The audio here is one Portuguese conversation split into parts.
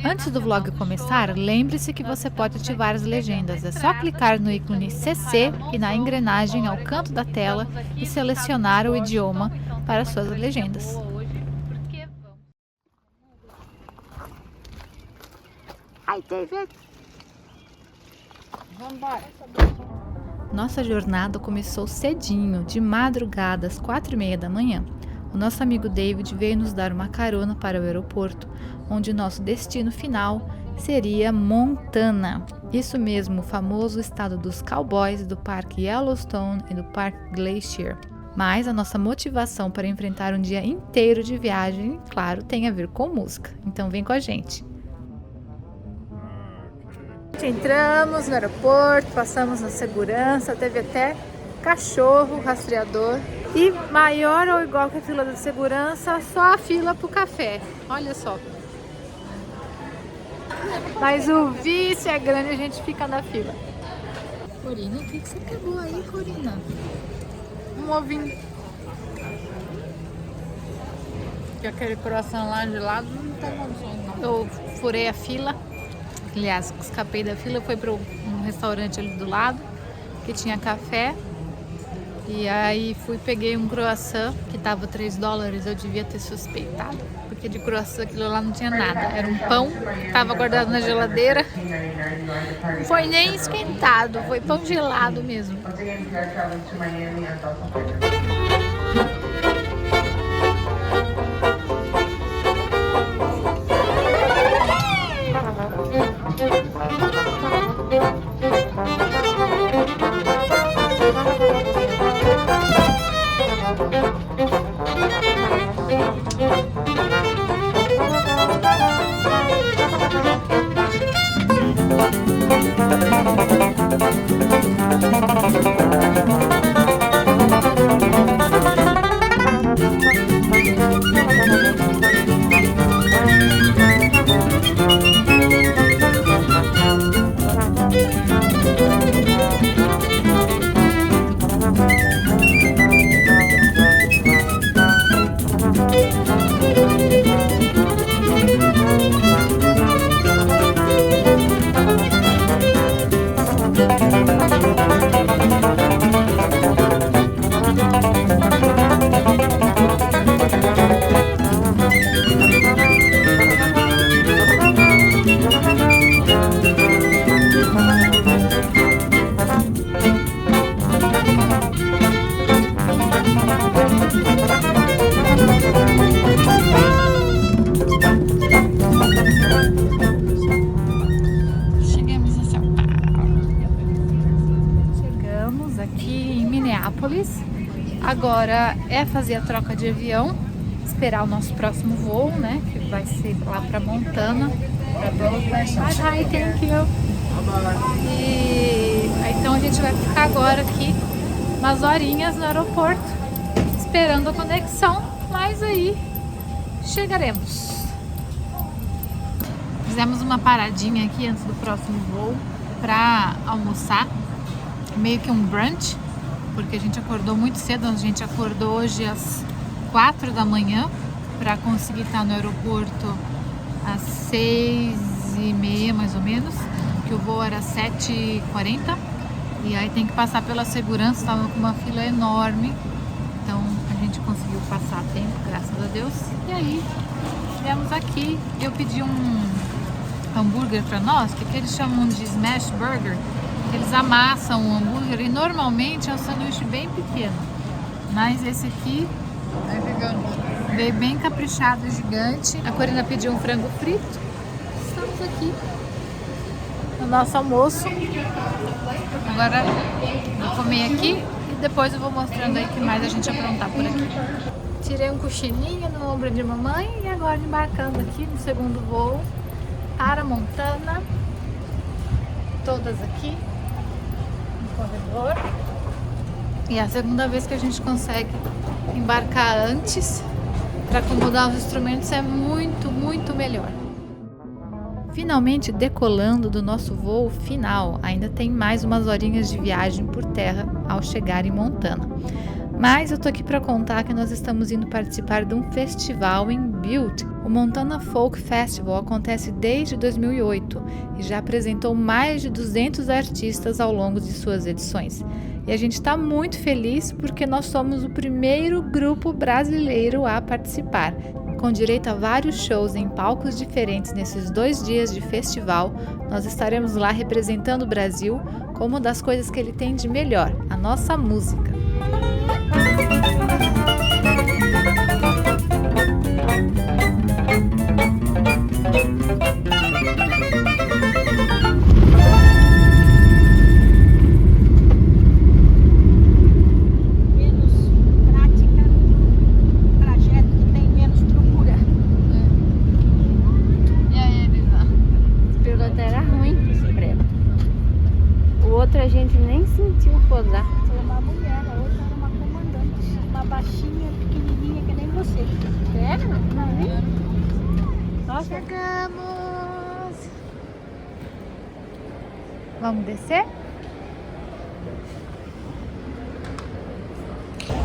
Antes do vlog começar, lembre-se que você pode ativar as legendas. É só clicar no ícone CC e na engrenagem ao canto da tela e selecionar o idioma para suas legendas. Hi, David! Nossa jornada começou cedinho, de madrugada, às 4h30 da manhã. O nosso amigo David veio nos dar uma carona para o aeroporto, onde nosso destino final seria Montana. Isso mesmo, o famoso estado dos cowboys, do Parque Yellowstone e do Parque Glacier. Mas a nossa motivação para enfrentar um dia inteiro de viagem, claro, tem a ver com música. Então vem com a gente. Entramos no aeroporto, passamos na segurança, teve até cachorro rastreador. E maior ou igual que a fila de segurança, só a fila pro café. Olha só. Mas o vício é grande, a gente fica na fila. Corina, o que você pegou aí, Corina? Um ovinho. Que aquele coração lá de lado não tem condições, não. Eu furei a fila. Aliás, escapei da fila, fui para um restaurante ali do lado, que tinha café. E aí peguei um croissant, que tava $3, eu devia ter suspeitado, porque de croissant aquilo lá não tinha nada. Era um pão, que tava guardado na geladeira. Não foi nem esquentado, foi pão gelado mesmo. Agora é fazer a troca de avião, esperar o nosso próximo voo, né? Que vai ser lá para Montana. Hi, thank you. E então a gente vai ficar agora aqui umas horinhas no aeroporto, esperando a conexão, mas aí chegaremos. Fizemos uma paradinha aqui antes do próximo voo para almoçar, meio que um brunch. Porque a gente acordou muito cedo, a gente acordou hoje às 4 da manhã para conseguir estar no aeroporto às 6h30 mais ou menos, que o voo era 7h40 e aí tem que passar pela segurança, estava com uma fila enorme, então a gente conseguiu passar a tempo, graças a Deus. E aí viemos aqui, eu pedi um hambúrguer para nós, que aqui eles chamam de smash burger. Eles amassam o hambúrguer e normalmente é um sanduíche bem pequeno, mas esse aqui é gigante, veio bem caprichado, gigante. A Corina pediu um frango frito. Estamos aqui no nosso almoço. Agora vou comer aqui e depois eu vou mostrando aí o que mais a gente aprontar por aqui. Tirei um cochilinho no ombro de mamãe e agora embarcando aqui no segundo voo para Montana. Todas aqui corredor. E é a segunda vez que a gente consegue embarcar antes. Para acomodar os instrumentos é muito, muito melhor. Finalmente decolando do nosso voo final. Ainda tem mais umas horinhas de viagem por terra ao chegar em Montana. Mas eu tô aqui para contar que nós estamos indo participar de um festival em Butte, o Montana Folk Festival acontece desde 2008 e já apresentou mais de 200 artistas ao longo de suas edições. E a gente está muito feliz porque nós somos o primeiro grupo brasileiro a participar. Com direito a vários shows em palcos diferentes nesses 2 dias de festival, nós estaremos lá representando o Brasil como uma das coisas que ele tem de melhor, a nossa música. A gente nem sentiu posar. Foi uma mulher, a outra era uma comandante. Uma baixinha, pequenininha, que nem você. Sério? Nossa. Chegamos! Vamos descer?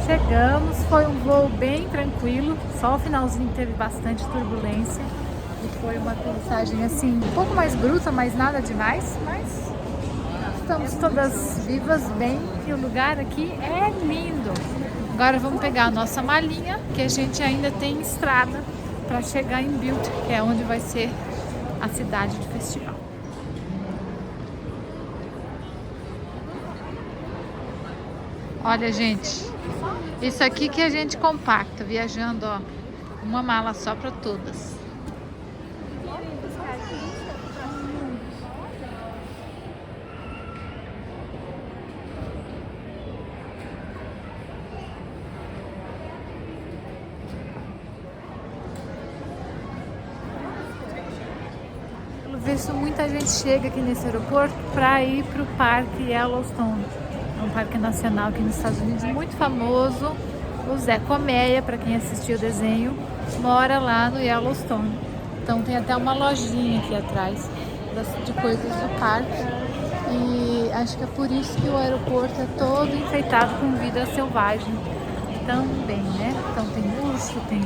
Chegamos, foi um voo bem tranquilo. Só o finalzinho teve bastante turbulência. E foi uma aterrissagem assim, um pouco mais bruta, mas nada demais. Mas estamos todas vivas, bem, e o lugar aqui é lindo. Agora vamos pegar a nossa malinha, que a gente ainda tem estrada para chegar em Butte, que é onde vai ser a cidade do festival. Olha, gente, isso aqui que a gente compacta, viajando, ó, uma mala só para todas. Muita gente chega aqui nesse aeroporto para ir para o Parque Yellowstone. É um parque nacional aqui nos Estados Unidos muito famoso. O Zé Colmeia, para quem assistiu o desenho, mora lá no Yellowstone. Então tem até uma lojinha aqui atrás de coisas do parque. E acho que é por isso que o aeroporto é todo enfeitado com vida selvagem também, né? Então tem urso, tem...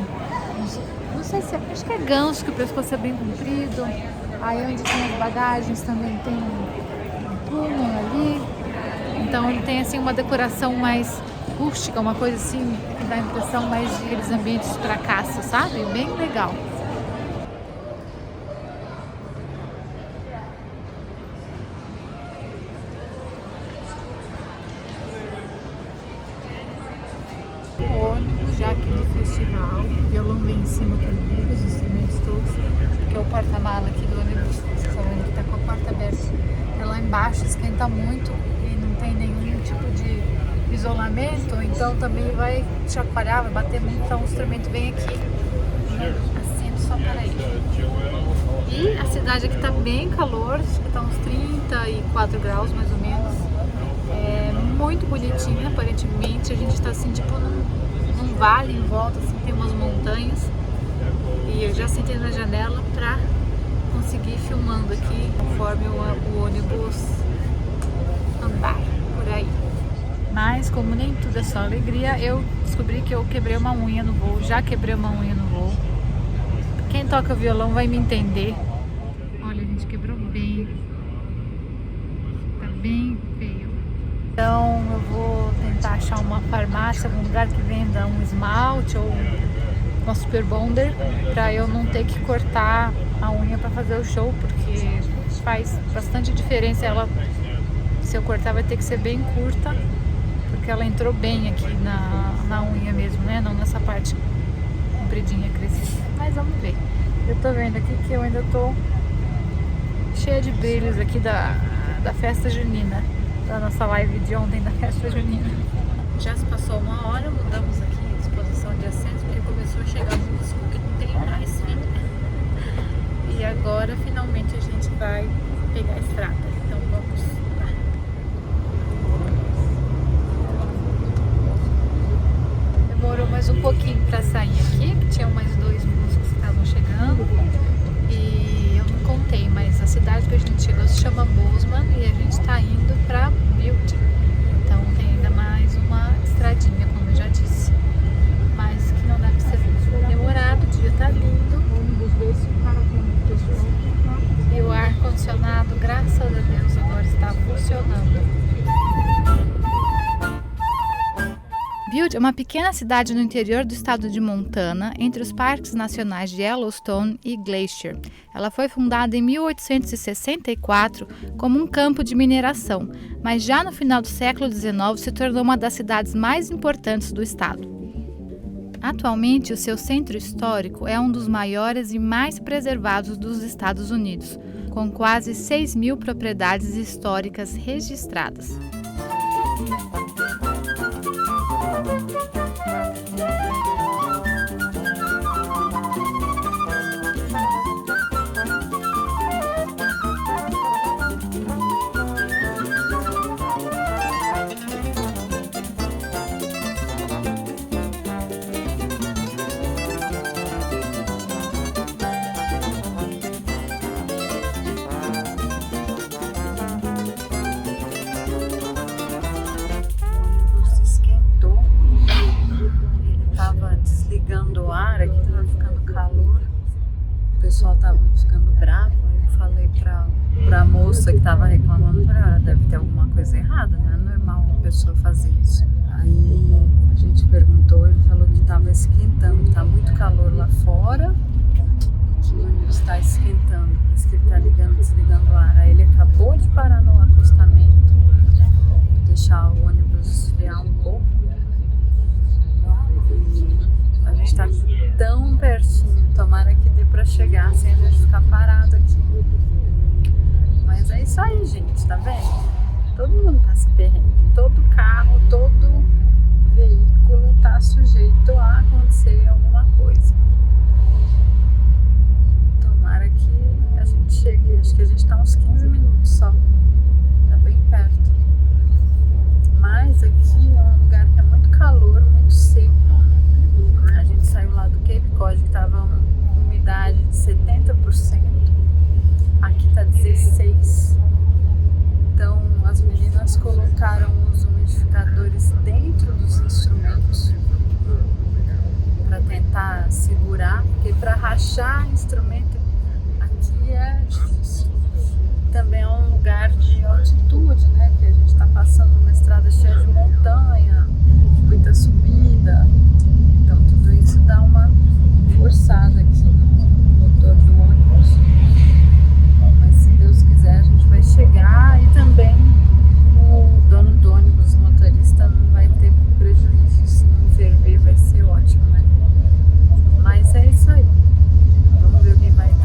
Não sei se... Acho que é ganso, que o pescoço é bem comprido. Aí onde tem as bagagens também tem um puma ali. Então ele tem assim uma decoração mais rústica, uma coisa assim que dá a impressão mais de aqueles ambientes para caça, sabe? Bem legal. O ônibus já aqui do festival, o violão vem em cima comigo, os instrumentos todos, que é o porta-mala aqui do ônibus, que tá com a porta aberta. É lá embaixo, esquenta muito e não tem nenhum tipo de isolamento, então também vai chacoalhar, vai bater muito, então o instrumento vem aqui, assento só para aí. E a cidade aqui tá bem calor, acho que tá uns 34 graus mais ou menos. É muito bonitinha, aparentemente. A gente tá assim, tipo, num vale em volta, assim, tem umas montanhas. E eu já sentei na janela pra conseguir ir filmando aqui, conforme o ônibus andar por aí. Mas, como nem tudo é só alegria, eu descobri que eu quebrei uma unha no voo. Já quebrei uma unha no voo. Quem toca violão vai me entender. Olha, a gente quebrou bem. Tá bem feio. Então eu vou tentar achar uma farmácia, algum lugar que venda um esmalte ou uma super bonder, pra eu não ter que cortar a unha pra fazer o show, porque faz bastante diferença. Ela, se eu cortar, vai ter que ser bem curta, porque ela entrou bem aqui na unha mesmo, né? Não nessa parte compridinha, crescida. Mas vamos ver. Eu tô vendo aqui que eu ainda tô cheia de brilhos aqui da festa junina, da nossa live de ontem da festa junina. Já se passou 1 hora, mudamos aqui a disposição de assentos, porque começou a chegar música que não tem mais fim. E agora finalmente a gente vai pegar a estrada. Então vamos lá. Demorou mais um pouquinho para sair aqui, que tinham mais 2 músicos que estavam chegando. E eu não contei, mas a cidade que a gente chegou se chama Bozeman e a gente está indo para Butte. Então tem ainda mais uma estradinha, como eu já disse. Mas que não deve ser demorado, o dia tá lindo. Ônibus desse, o cara com o pessoal. E o ar-condicionado, graças a Deus, agora está funcionando. Butte é uma pequena cidade no interior do estado de Montana, entre os parques nacionais de Yellowstone e Glacier. Ela foi fundada em 1864 como um campo de mineração, mas já no final do século XIX se tornou uma das cidades mais importantes do estado. Atualmente, o seu centro histórico é um dos maiores e mais preservados dos Estados Unidos, com quase 6.000 propriedades históricas registradas. Desligando o ar, aqui tava ficando calor, o pessoal tava ficando bravo. Eu falei pra moça que tava reclamando, deve ter alguma coisa errada, não é normal uma pessoa fazer isso. Aí a gente perguntou, ele falou que tava esquentando, tá muito calor lá fora e que o ônibus tá esquentando, por isso que ele tá ligando, desligando o ar. Aí ele acabou de parar no acostamento, deixar o ônibus esfriar um pouco. A gente tá tão pertinho, tomara que dê pra chegar sem a gente ficar parado aqui. Mas é isso aí, gente, tá vendo? Todo mundo passa perrengue, todo carro, todo veículo tá sujeito a acontecer alguma coisa. Tomara que a gente chegue, acho que a gente tá uns 15 minutos só, tá bem perto. Mas aqui é um lugar que é muito calor, muito seco. A gente saiu lá do Cape Cod, que estava uma umidade de 70%. Aqui está 16%. Então as meninas colocaram os umidificadores dentro dos instrumentos para tentar segurar, porque para rachar instrumento aqui é difícil. Também é um lugar de altitude, né? Que a gente está passando numa estrada cheia de montanha, muita subida. Então tudo isso dá uma forçada aqui no motor do ônibus. Mas se Deus quiser a gente vai chegar e também o dono do ônibus, o motorista, não vai ter prejuízo. Se não ferver vai ser ótimo, né? Mas é isso aí. Vamos ver o que vai dar.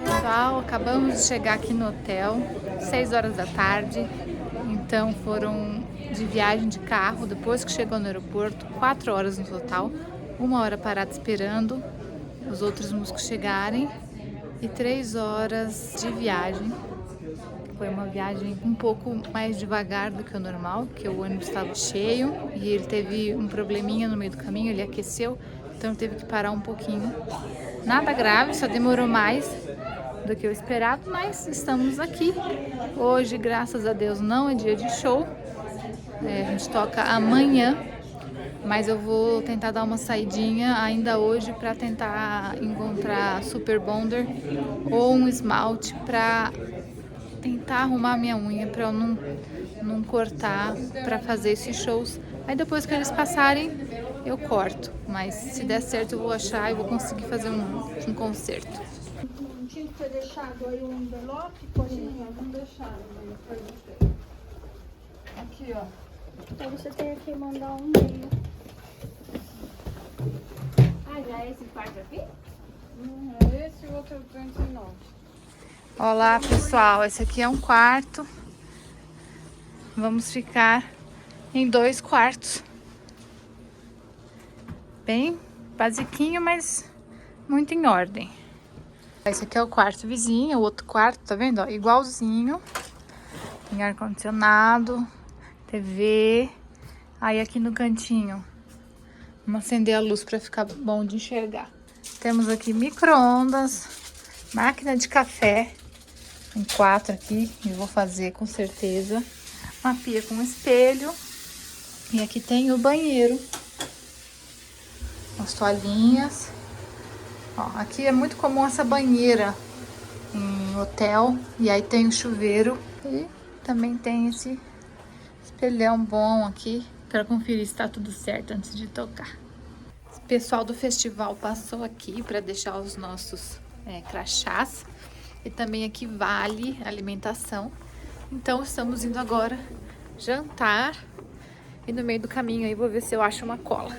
Pessoal, acabamos de chegar aqui no hotel, 6 horas da tarde, então foram de viagem de carro, depois que chegou no aeroporto, 4 horas no total, 1 hora parada esperando os outros músicos chegarem e 3 horas de viagem. Foi uma viagem um pouco mais devagar do que o normal, porque o ônibus estava cheio e ele teve um probleminha no meio do caminho, ele aqueceu, então teve que parar um pouquinho. Nada grave, só demorou mais do que o esperado, mas estamos aqui. Hoje, graças a Deus, não é dia de show. A gente toca amanhã, mas eu vou tentar dar uma saidinha ainda hoje para tentar encontrar Super Bonder ou um esmalte para tentar arrumar minha unha para eu não cortar para fazer esses shows. Aí depois que eles passarem, eu corto. Mas se der certo eu vou achar e vou conseguir fazer um concerto. ter deixado aí um envelope, Corinha? Não deixaram, mas foi você. Aqui, ó. Então você tem que mandar um e-mail. Ah, já é esse quarto aqui? É esse e o outro 39. Olá, pessoal. Esse aqui é um quarto. Vamos ficar em 2 quartos. Bem basiquinho, mas muito em ordem. Esse aqui é o quarto vizinho, o outro quarto, tá vendo? Ó, igualzinho. Tem ar-condicionado, TV. Aí aqui no cantinho, vamos acender a luz para ficar bom de enxergar. Temos aqui micro-ondas, máquina de café. Tem 4 aqui, eu vou fazer com certeza. Uma pia com espelho. E aqui tem o banheiro. As toalhinhas. Ó, aqui é muito comum essa banheira em hotel. E aí tem o chuveiro. E também tem esse espelhão bom aqui. Quero conferir se tá tudo certo antes de tocar. O pessoal do festival passou aqui para deixar os nossos crachás. E também aqui vale alimentação. Então estamos indo agora jantar. E no meio do caminho aí vou ver se eu acho uma cola.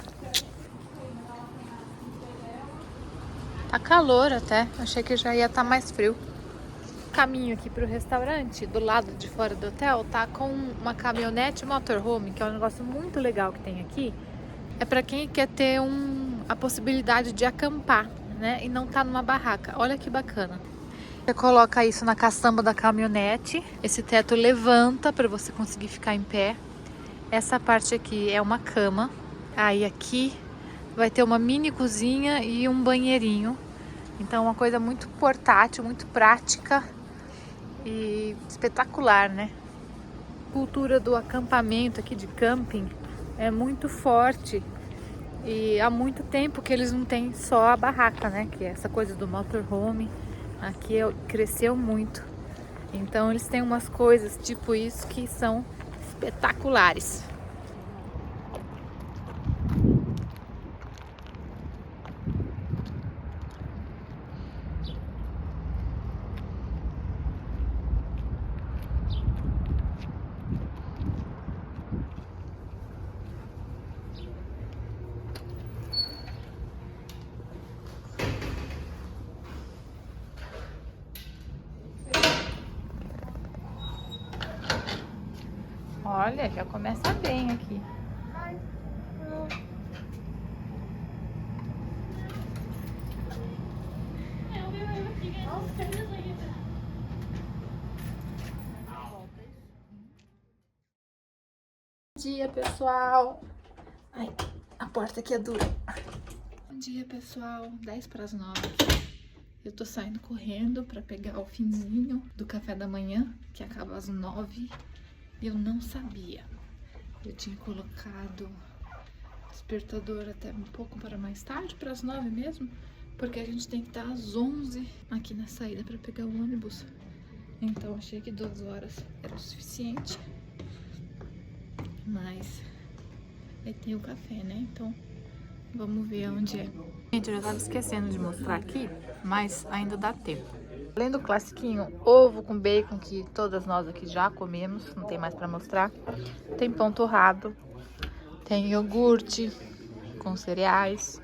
Tá calor até. Achei que já ia estar mais frio. Caminho aqui pro restaurante, do lado de fora do hotel, tá com uma caminhonete motorhome, que é um negócio muito legal que tem aqui. É para quem quer ter a possibilidade de acampar, né? E não tá numa barraca. Olha que bacana. Você coloca isso na caçamba da caminhonete. Esse teto levanta para você conseguir ficar em pé. Essa parte aqui é uma cama. Aí aqui vai ter uma mini cozinha e um banheirinho. Então é uma coisa muito portátil, muito prática e espetacular, né? A cultura do acampamento aqui de camping é muito forte. E há muito tempo que eles não têm só a barraca, né? Que é essa coisa do motorhome. Aqui cresceu muito. Então eles têm umas coisas tipo isso que são espetaculares. Olha, já começa bem aqui. Bom dia, pessoal. Ai, a porta aqui é dura. Bom dia, pessoal. 10 para as 9. Eu tô saindo correndo para pegar o finzinho do café da manhã, que acaba às 9. Eu não sabia. Eu tinha colocado despertador até um pouco para mais tarde, para as 9 mesmo, porque a gente tem que estar às 11 aqui na saída para pegar o ônibus. Então achei que 2 horas era o suficiente. Mas aí tem o café, né? Então vamos ver onde é. Gente, eu já tava esquecendo de mostrar aqui, mas ainda dá tempo. Além do classiquinho, ovo com bacon, que todas nós aqui já comemos, não tem mais pra mostrar. Tem pão torrado, tem iogurte com cereais.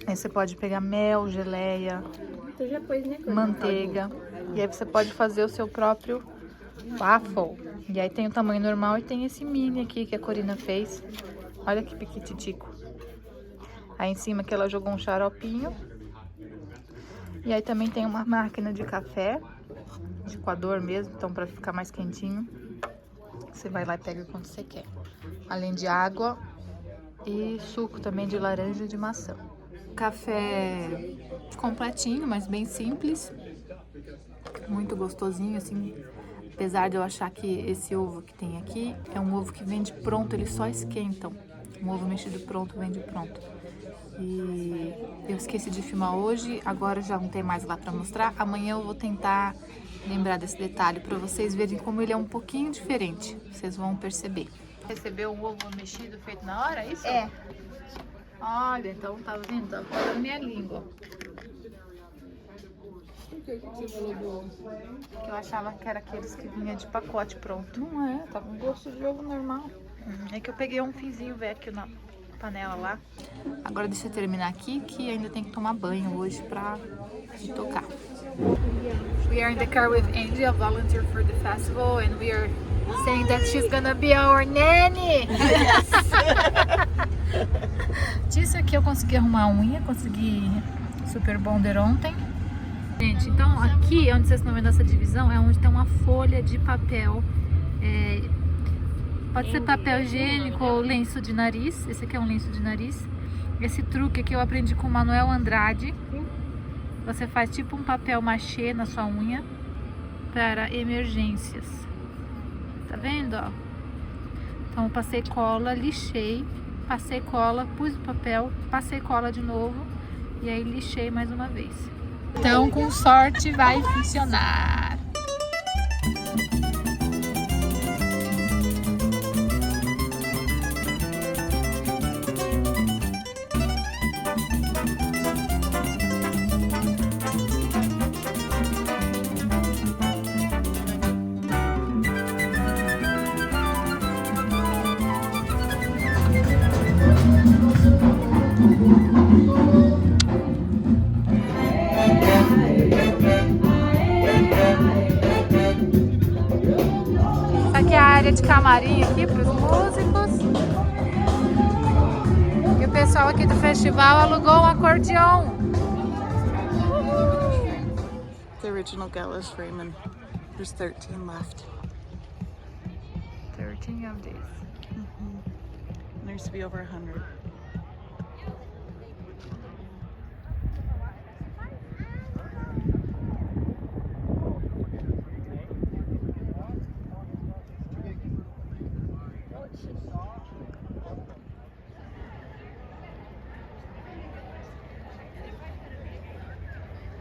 Aí você pode pegar mel, geleia, Já pôs, né, manteiga. E aí você pode fazer o seu próprio waffle. E aí tem o tamanho normal e tem esse mini aqui que a Corina fez. Olha que piquititico. Aí em cima que ela jogou um xaropinho. E aí também tem uma máquina de café, de coador mesmo, então para ficar mais quentinho. Você vai lá e pega quando você quer. Além de água e suco também de laranja e de maçã. Café completinho, mas bem simples. Muito gostosinho, assim. Apesar de eu achar que esse ovo que tem aqui é um ovo que vende pronto, eles só esquentam. Um ovo mexido pronto, vende pronto. E eu esqueci de filmar hoje, agora já não tem mais lá pra mostrar. Amanhã eu vou tentar lembrar desse detalhe pra vocês verem como ele é um pouquinho diferente. Vocês vão perceber. Recebeu um ovo mexido feito na hora, é isso? É. Olha, então tá vendo? Tá fora da minha língua. Por que você falou bolo? Que eu achava que era aqueles que vinha de pacote pronto. Não é, tá com gosto de ovo normal. É que eu peguei um fizinho velho aqui na panela lá. Agora deixa eu terminar aqui, que ainda tem que tomar banho hoje pra se tocar. We are in the car with Angie, a volunteer for the festival, and we are saying that she's gonna be our nanny. Disso aqui eu consegui arrumar a unha, consegui Super Bonder ontem. Gente, então aqui onde vocês estão vendo essa divisão é onde tem uma folha de papel. Pode ser papel higiênico ou lenço de nariz. Esse aqui é um lenço de nariz. Esse truque aqui eu aprendi com o Manuel Andrade. Você faz tipo um papel machê na sua unha para emergências. Tá vendo, ó? Então eu passei cola, lixei, passei cola, pus o papel, passei cola de novo e aí lixei mais uma vez. Então com sorte vai funcionar. Aqui é a área de camarim aqui para os músicos. E o pessoal aqui do festival alugou um acordeão. The original Gallows frame, and there's 13 left. 13 of these. And there used to be over 100.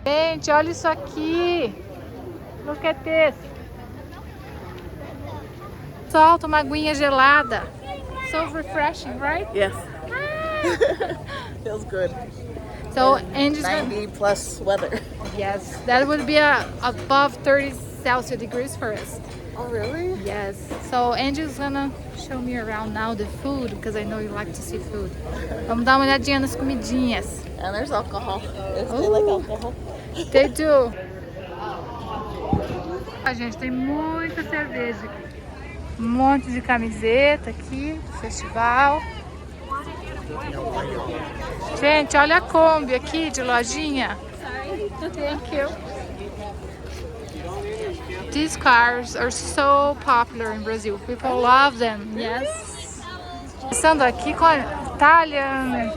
Gente, olha isso aqui. Look at this. Solta uma aguinha gelada. So refreshing, right? Yes. Feels good. So Angie's 90 plus weather. yes, that would be above 30 Celsius degrees for us. Oh, really? Yes. So Angie's gonna show me around now the food because I know you like to see food. Vamos dar uma olhadinha nas comidinhas. And there's alcohol. They like alcohol. They do. A gente tem muita cerveja. Um monte de camiseta aqui, festival. Gente, olha a Kombi aqui de lojinha. Thank you. These cars are so popular in Brazil. People love them. Yes. Começando aqui com Italian,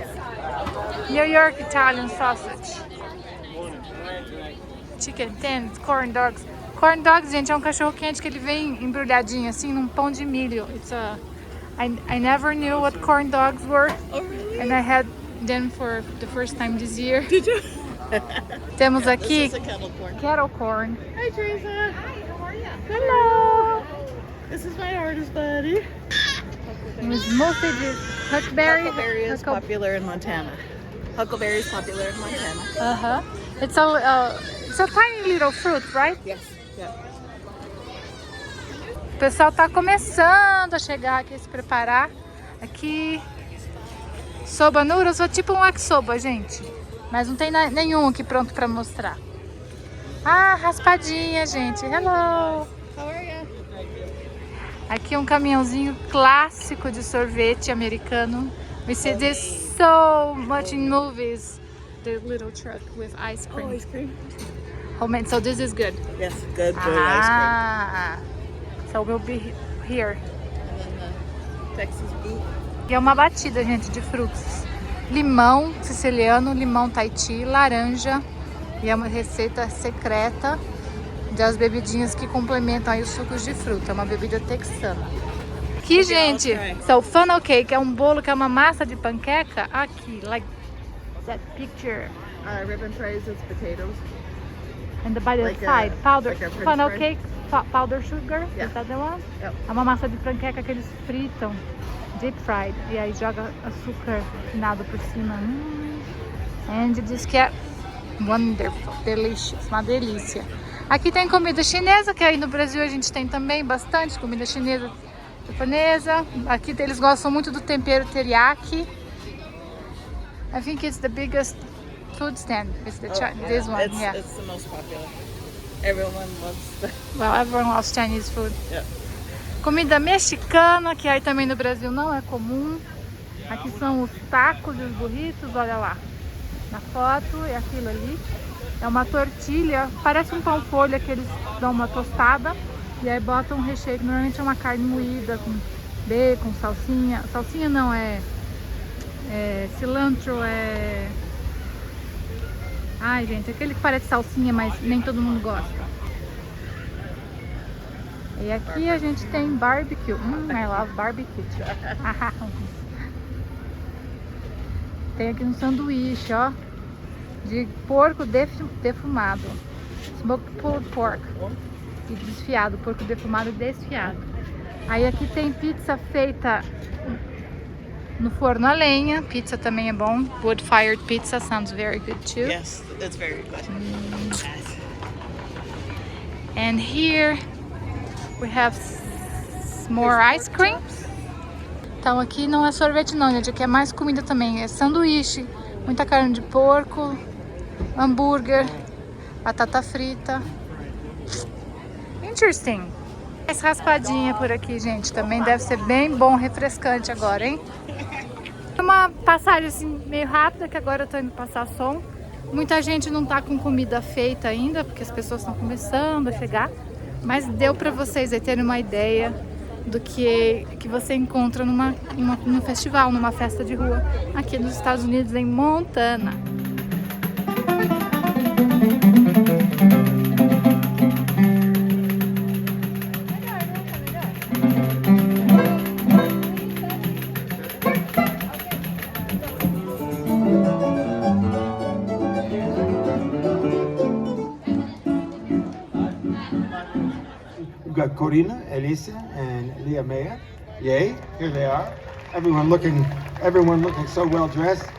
New York Italian sausage. Chicken tenders, corn dogs. Corn dogs, gente, é um cachorro quente que ele vem embrulhadinho assim num pão de milho. I never knew what corn dogs were, and I had them for the first time this year. Did you? Temos aqui This is a kettle corn. kettle corn. Hi, Teresa. Hi, how are you? Hello. This is my artist buddy. It's mostly the huckleberry. Huckleberry is popular in Montana. Huckleberry is popular in Montana. It's a tiny little fruit, right? Yes. Yeah. O pessoal tá começando a chegar aqui, se preparar. Aqui, soba noodles, é tipo um yakisoba, gente. Mas não tem nenhum aqui pronto pra mostrar. Ah, raspadinha, gente. Hello! How are you? Aqui um caminhãozinho clássico de sorvete americano. We see this so much in movies. The little truck with ice cream. Oh, ice cream. Homemade, so this is good. Yes, good ice cream. Ah, so we'll be here. And then the Texas boot. E é uma batida, gente, de frutos. Limão siciliano, limão Tahiti, laranja. E é uma receita secreta das bebidinhas que complementam aí os sucos de fruta. É uma bebida texana. Aqui, gente, so funnel cake é um bolo que é uma massa de panqueca. Aqui, like that picture. Ribbon fries is potatoes. And by the Like side, powder, like a French funnel fry? cake, powder sugar, Yeah. is that the one? Yep. É uma massa de panqueca que eles fritam, deep fried, e aí joga açúcar refinado por cima. And diz que é Wonderful, delicious, uma delícia. Aqui tem comida chinesa, que aí no Brasil a gente tem também bastante comida chinesa, japonesa. Aqui eles gostam muito do tempero teriyaki. I think it's the biggest food stand. It's the this one, yeah. It's the most popular. Everyone loves Well, everyone loves Chinese food. Yeah. Comida mexicana, que aí também no Brasil não é comum. Aqui são os tacos e os burritos, olha lá. Na foto é aquilo ali. É uma tortilha, parece um pão folha que eles dão uma tostada. E aí botam um recheio, que normalmente é uma carne moída com bacon, salsinha. Salsinha não, é cilantro, Ai, gente, aquele que parece salsinha, mas nem todo mundo gosta. E aqui a gente tem barbecue. I love barbecue. Tem aqui um sanduíche, ó, de porco defumado. Smoked pulled pork. E desfiado, porco defumado e desfiado. Aí aqui tem pizza feita no forno a lenha. Pizza também é bom. Wood fired pizza sounds very good too. Yes, it's very good. And here we have more ice cream. Então aqui não é sorvete não, gente. Aqui é mais comida também. É sanduíche, muita carne de porco, hambúrguer, batata frita. Interesting. Essa raspadinha por aqui, gente, também deve ser bem bom, refrescante agora, hein? Uma passagem assim meio rápida, que agora eu tô indo passar som. Muita gente não tá com comida feita ainda, porque as pessoas estão começando a chegar. Mas deu pra vocês aí terem uma ideia do que você encontra num festival, numa festa de rua aqui nos Estados Unidos, em Montana. We've got Corina, Elisa, and Leah Maya. Yay, here they are. Everyone looking so well dressed.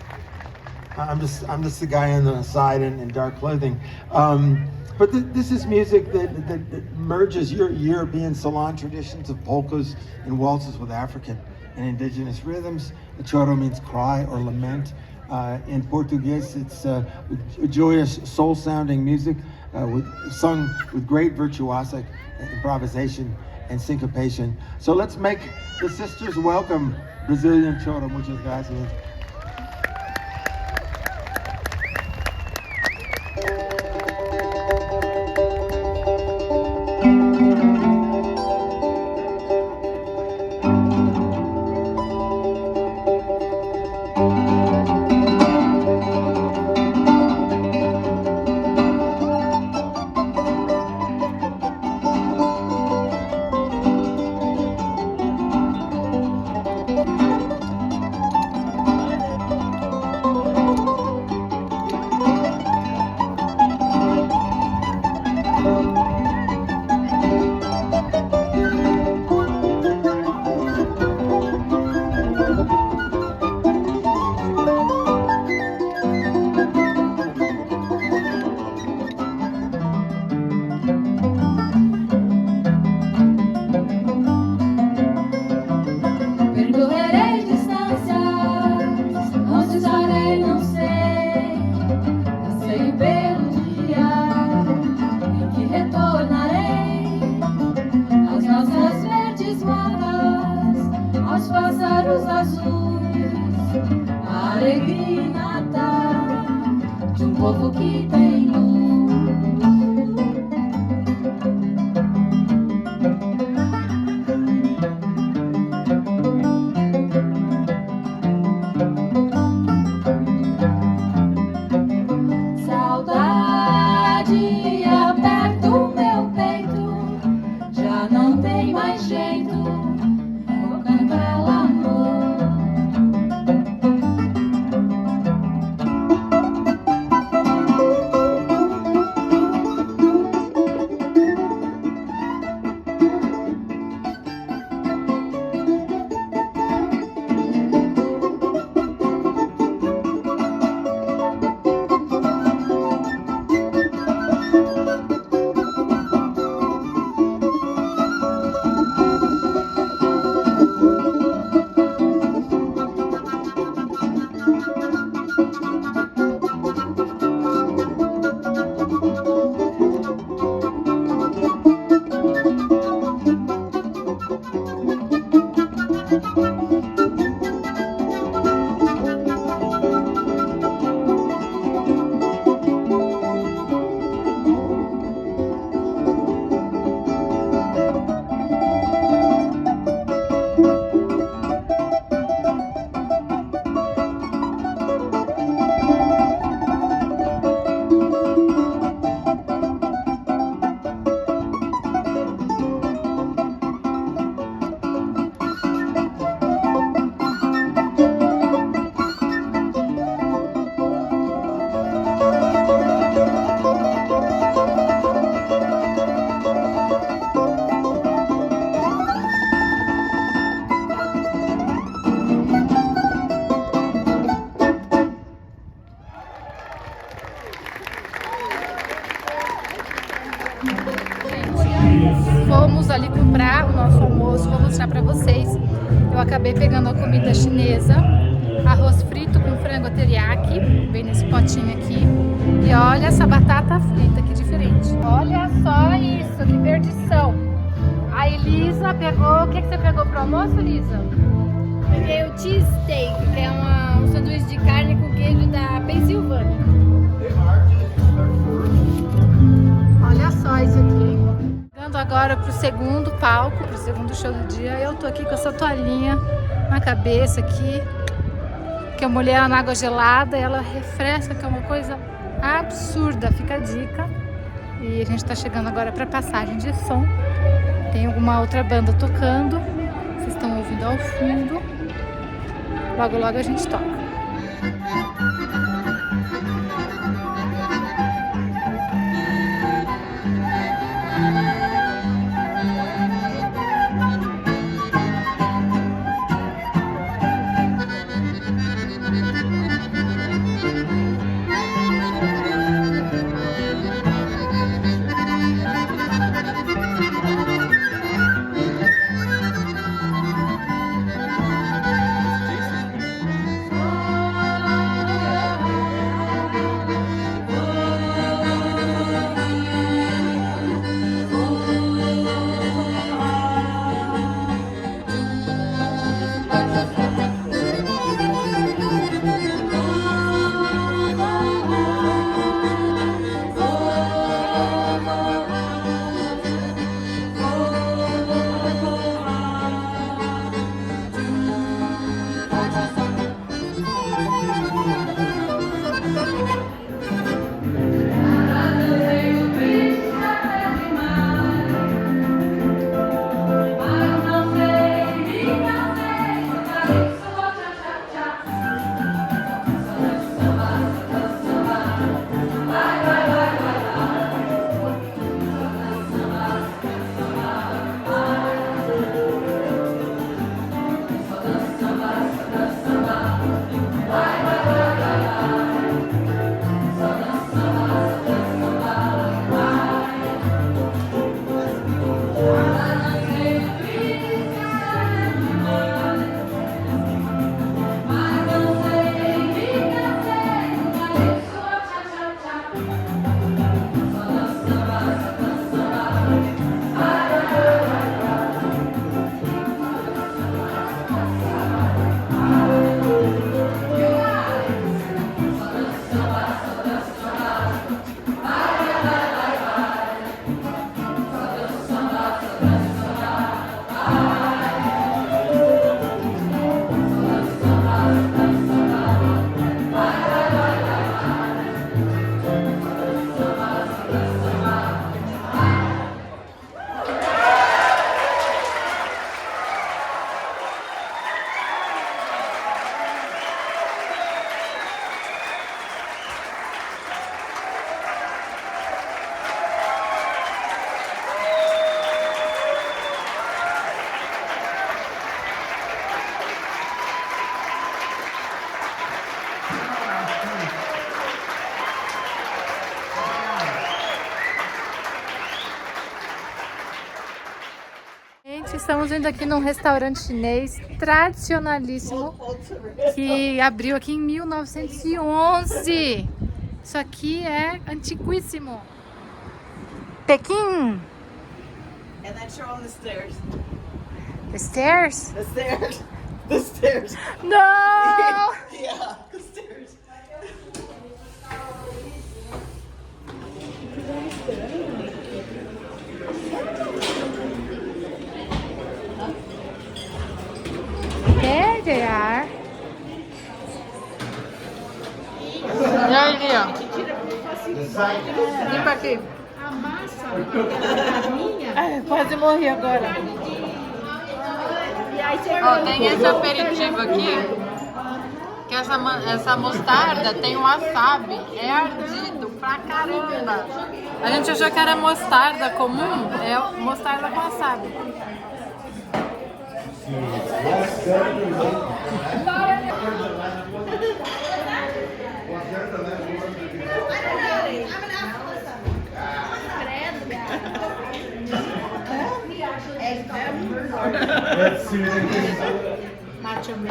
I'm just the guy on the side in dark clothing. But this is music that merges European salon traditions of polkas and waltzes with African and indigenous rhythms. The choro means cry or lament. In Portuguese, it's joyous, soul-sounding music sung with great virtuosic improvisation and syncopation. So let's make the sisters welcome Brazilian choro. Muchas gracias. pegando a comida chinesa, arroz frito com frango teriyaki, bem nesse potinho aqui. E olha essa batata frita, que diferente. Olha só isso, que perdição. A Elisa pegou, o que você pegou pro almoço, Elisa? Peguei o cheese steak, que é um sanduíche de carne com queijo da Pensilvânia. Olha só isso aqui. Chegando agora pro segundo palco, pro segundo show do dia. Eu tô aqui com essa toalhinha na cabeça aqui, que eu molhei ela na água gelada, ela refresca, que é uma coisa absurda. Fica a dica. E a gente tá chegando agora pra passagem de som. Tem alguma outra banda tocando. Vocês estão ouvindo ao fundo. Logo, logo a gente toca. Estamos indo aqui num restaurante chinês tradicionalíssimo que abriu aqui em 1911. Isso aqui é antiquíssimo. Pequim. And then show them the stairs. The stairs? The stairs. The stairs. No! Yeah, the stairs. There they are. E aí, Lia? Limpa aqui. A massa, quase morri agora. Ó, tem esse aperitivo aqui, que essa mostarda tem um wasabi, é ardido pra caramba. A gente achou que era mostarda comum, é mostarda com wasabi. macho man.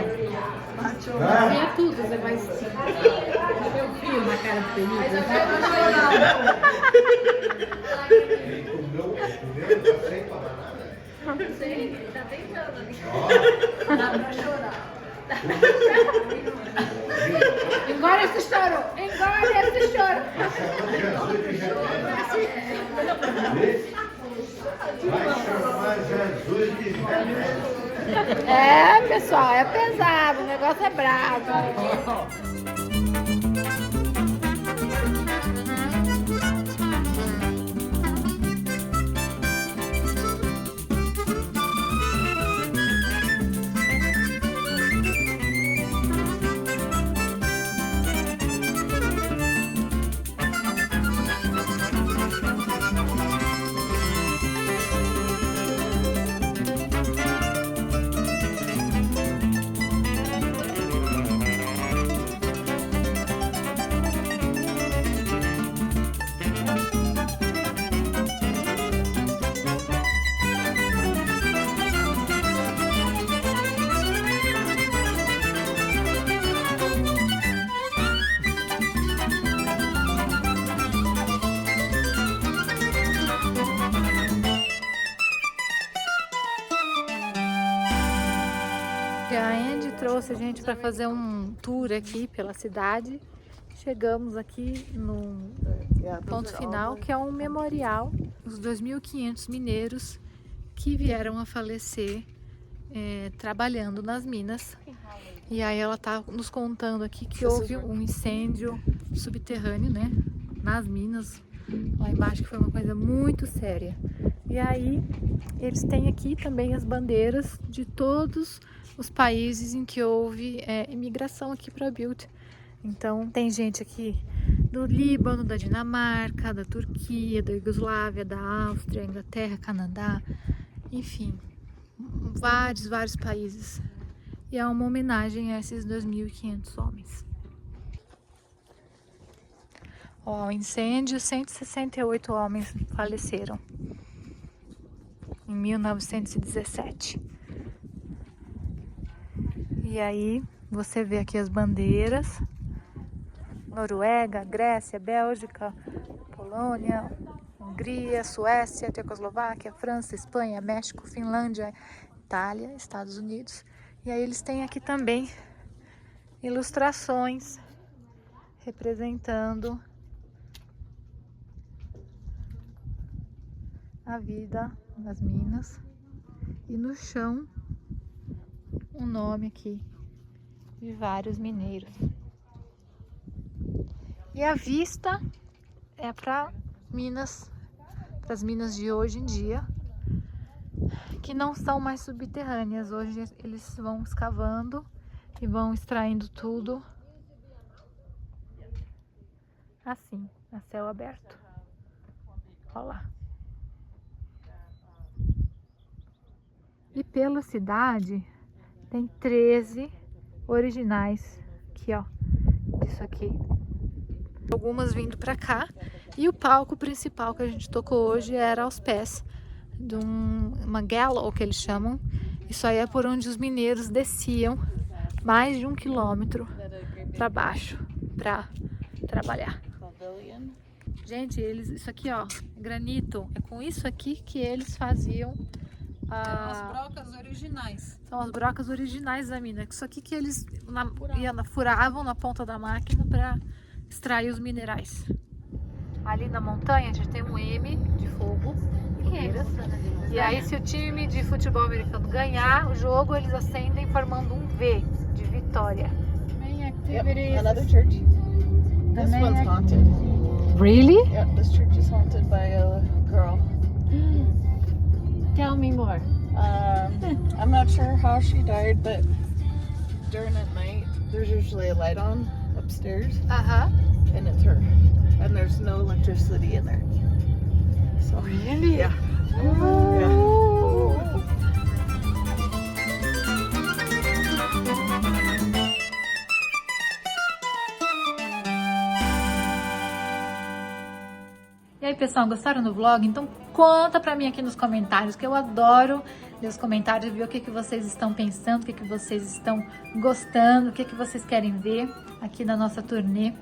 É tudo, você vai ter um fio na cara do período. Tá tentando. Dá pra chorar. Engole esse choro! Engole esse choro! É, pessoal, é pesado, o negócio é bravo. A Andy trouxe a gente para fazer um tour aqui pela cidade. Chegamos aqui no ponto final, que é um memorial dos 2.500 mineiros que vieram a falecer trabalhando nas minas. E aí ela tá nos contando aqui que houve um incêndio subterrâneo, né, nas minas lá embaixo, que foi uma coisa muito séria. E aí eles têm aqui também as bandeiras de todos os países em que houve imigração aqui para Butte. Então tem gente aqui do Líbano, da Dinamarca, da Turquia, da Iugoslávia, da Áustria, Inglaterra, Canadá, enfim, vários países. E é uma homenagem a esses 2.500 homens. Ó, o incêndio, 168 homens faleceram em 1917. E aí você vê aqui as bandeiras: Noruega, Grécia, Bélgica, Polônia, Hungria, Suécia, Tchecoslováquia, França, Espanha, México, Finlândia, Itália, Estados Unidos. E aí eles têm aqui também ilustrações representando a vida nas minas. E no chão um nome aqui de vários mineiros. E a vista é para as minas de hoje em dia, que não são mais subterrâneas. Hoje eles vão escavando e vão extraindo tudo assim, a céu aberto. Olha lá. E pela cidade tem 13 originais aqui, ó, disso aqui. Algumas vindo pra cá. E o palco principal que a gente tocou hoje era aos pés de uma gallows, que eles chamam. Isso aí é por onde os mineiros desciam mais de 1 quilômetro para baixo para trabalhar. Gente, isso aqui, ó, granito, é com isso aqui que eles faziam As brocas originais. São as brocas originais da mina. Isso aqui que eles furavam na ponta da máquina para extrair os minerais. Ali na montanha a gente tem um M de fogo. E aí, se o time de futebol americano ganhar o jogo, eles acendem formando um V de vitória. Yep, another church. This one's haunted. Really? Yep, this church is haunted by a girl. Tell me more. I'm not sure how she died, but during the night, there's usually a light on upstairs, and it's her. And there's no electricity in there. So, Really? yeah. E aí, pessoal, gostaram do vlog? Então conta pra mim aqui nos comentários, que eu adoro ler os comentários, ver o que vocês estão pensando, o que vocês estão gostando, o que vocês querem ver aqui na nossa turnê.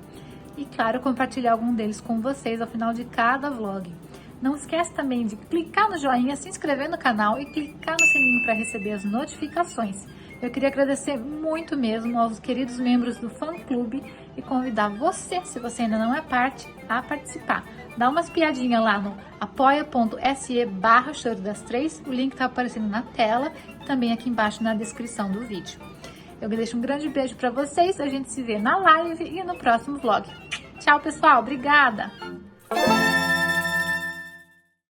E claro, compartilhar algum deles com vocês ao final de cada vlog. Não esquece também de clicar no joinha, se inscrever no canal e clicar no sininho para receber as notificações. Eu queria agradecer muito mesmo aos queridos membros do fã-clube e convidar você, se você ainda não é parte, a participar. Dá umas piadinhas lá no apoia.se/Choro das Três, o link tá aparecendo na tela e também aqui embaixo na descrição do vídeo. Eu deixo um grande beijo para vocês, a gente se vê na live e no próximo vlog. Tchau, pessoal, obrigada!